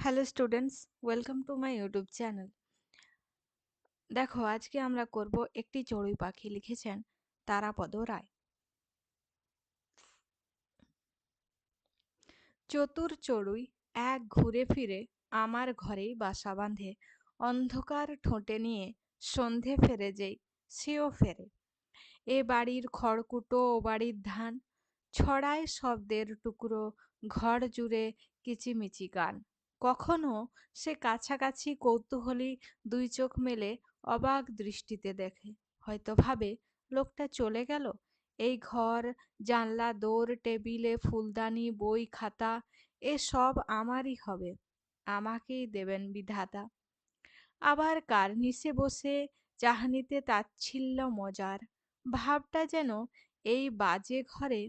Hello students, welcome to my YouTube channel. দেখো, আজকে আমরা করব একটি চড়ুই পাখি। লিখেছেন তারাপদ রায়। চতুর চড়ুই এক ঘুরে ফিরে আমার ঘরেই বাসা বাঁধে। অন্ধকার ঠোঁটে নিয়ে সন্ধে ফেরে যেই সেও ফেরে। এ বাড়ির খড়কুটো ও বাড়ির ধান, ছড়ায় শব্দের টুকরো ঘর জুড়ে কিচিমিচি গান। কখনো সে কাছাকাছি কৌতূহলী দুই চোখ মেলে অবাক দৃষ্টিতে দেখে, হয়তো ভাবে লোকটা চলে গেল। এই ঘর, জানলা, দোর, টেবিলে ফুলদানি, বই, খাতা এসব আমারই হবে, আমাকেই দেবেন বিধাতা। আবার কার্নিশে বসে চাহনিতে তাচ্ছিল্য মজার, ভাবটা যেন এই বাজে ঘরে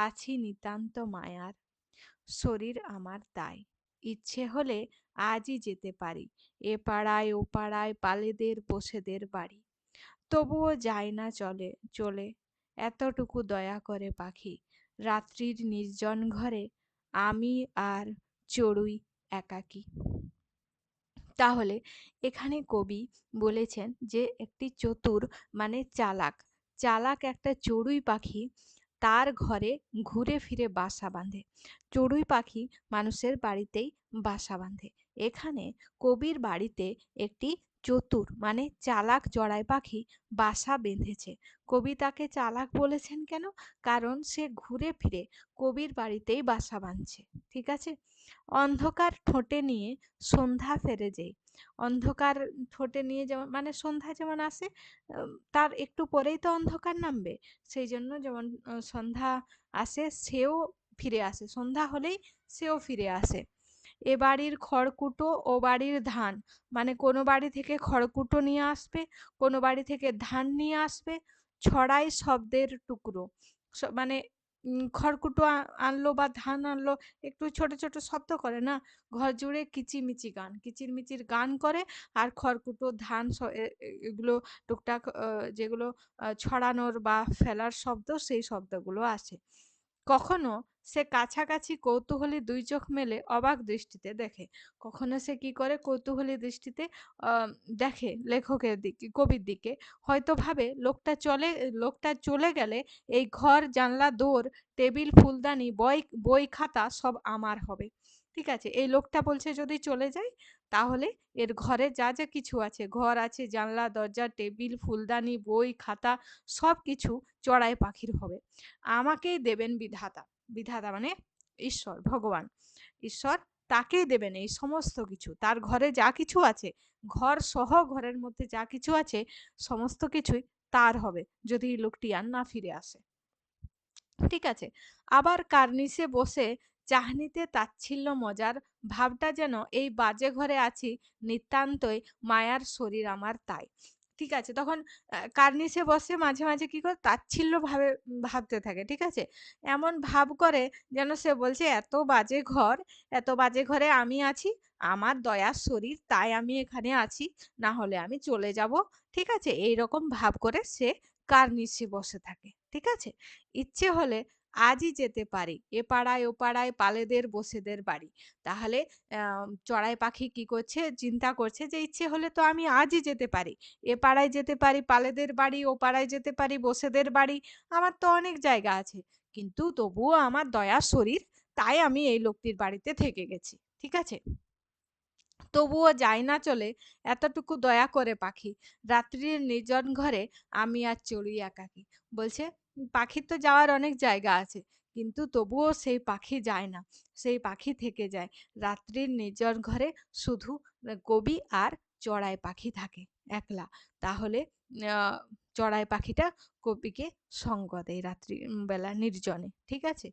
আছি নিতান্ত মায়ার। শরীর আমার তাই, ইচ্ছে হলে আজই যেতে পারি এ পাড়ায় ও পাড়ায় পালেদের বসেদের বাড়ি। তবুও যায় না চলে চলে, এতটুকু দয়া করে পাখি। রাত্রির নির্জন ঘরে আমি আর চড়ুই একাকী। তাহলে এখানে কবি বলেছেন যে একটি চতুর মানে চালাক চালাক একটা চড়ুই পাখি তার ঘরে ঘুরে ফিরে বাসা বাঁধে। চড়ুই পাখি মানুষের বাড়িতেই বাসা বাঁধে। এখানে কবির বাড়িতে একটি চতুর মানে চালাক চড়াই পাখি বাসা বেঁধেছে। কবি তাকে চালাক বলেছেন কেন? কারণ সে ঘুরে ফিরে কবির বাড়িতেই বাসা বাঁধছে। ঠিক আছে। অন্ধকার ঠোঁটে নিয়ে সন্ধ্যা ফেরে যেই। অন্ধকার ঠোঁটে নিয়ে যেমন মানে সন্ধ্যা যেমন আসে, তার একটু পরেই তো অন্ধকার নামবে। সেই জন্য যেমন সন্ধ্যা আসে সেও ফিরে আসে, সন্ধ্যা হলেই সেও ফিরে আসে। এ বাড়ির খড়কুটো ও বাড়ির ধান, মানে কোনো বাড়ি থেকে খড়কুটো নিয়ে আসবে, কোনো বাড়ি থেকে ধান নিয়ে আসবে। ছড়াই শব্দের টুকরো, মানে খড়কুটো আনলো বা ধান আনলো, একটু ছোট ছোট শব্দ করে না, ঘর জুড়ে কিচিমিচি গান, কিচিরমিচির গান করে। আর খড়কুটো ধান এগুলো টুকটাক যেগুলো ছড়ানোর বা ফেলার শব্দ, সেই শব্দগুলো আসে। কখনো সে কাছাকাছি কৌতূহলী দুই চোখ মেলে অবাক দৃষ্টিতে দেখে। কখনো সে কি করে কৌতূহলী দৃষ্টিতে দেখে লেখকের দিকে, কবির দিকে। হয়তো ভাবে লোকটা চলে গেলে এই ঘর, জানলা, দোর, টেবিল, ফুলদানি, বই খাতা সব আমার হবে। ঠিক আছে, এই লোকটা বলছে যদি চলে যায় তাহলে এর ঘরে যা যা কিছু আছে, ঘর আছে, জানলা, দরজা, টেবিল, ফুলদানি, বই, খাতা সব কিছু চড়াই পাখির হবে, আমাকেই দেবেন বিধাতা। বিধাতা মানে ঈশ্বর, ভগবান, ঈশ্বর তাকেই দেবেন এই সমস্ত কিছু। তার ঘরে যা কিছু আছে, ঘর সহ ঘরের মধ্যে যা কিছু আছে সমস্ত কিছুই তার হবে যদি লোকটি আর না ফিরে আসে। ঠিক আছে। আবার কার্নিশে বসে চাহনিতে তাচ্ছিল্য মজার, ভাবটা যেন এই বাজে ঘরে আছি নিতান্তই মায়ার, শরীর আমার তাই। ঠিক আছে, তখন কার্নিশে বসে মাঝে মাঝে কি করে তাচ্ছিল্য ভাবতে থাকে। ঠিক আছে, এমন ভাব করে যেন সে বলছে এত বাজে ঘর, এত বাজে ঘরে আমি আছি, আমার দয়ার শরীর তাই আমি এখানে আছি, না হলে আমি চলে যাব। ঠিক আছে, এইরকম ভাব করে সে কার্নিশে বসে থাকে। ঠিক আছে, ইচ্ছে হলে আজই যেতে পারি এ পাড়ায় ও পাড়ায় পালেদের বসেদের বাড়ি। তাহলে চড়াই পাখি কি করছে, চিন্তা করছে যে ইচ্ছে হলে তো আমি আজই যেতে পারি, এ পাড়ায় যেতে পারি পালেদের বাড়ি, ও পাড়ায় যেতে পারি বসেদের বাড়ি, আমার তো অনেক জায়গা আছে, কিন্তু তবুও আমার দয়ার শরীর তাই আমি এই লোকটির বাড়িতে থেকে গেছি। ঠিক আছে, তবুও যায় না চলে, এতটুকু দয়া করে পাখি। রাত্রির নির্জন ঘরে আমি আর চড়ুই একাকী। বলছে পাখির তো যাওয়ার অনেক জায়গা আছে, কিন্তু তবুও সেই পাখি যায় না, সেই পাখি থেকে যায় রাত্রির নির্জন ঘরে। শুধু কবি আর চড়াই পাখি থাকে একলা। তাহলে চড়াই পাখিটা কবিকে সঙ্গ দেয় রাত্রি বেলা নির্জনে। ঠিক আছে,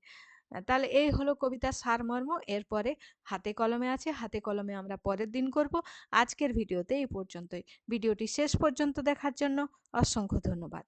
তাহলে এই হলো কবিতার সারমর্ম। এরপরে হাতে কলমে আছে, হাতে কলমে আমরা পরের দিন করব। আজকের ভিডিওতে এই পর্যন্তই। ভিডিওটি শেষ পর্যন্ত দেখার জন্য অসংখ্য ধন্যবাদ।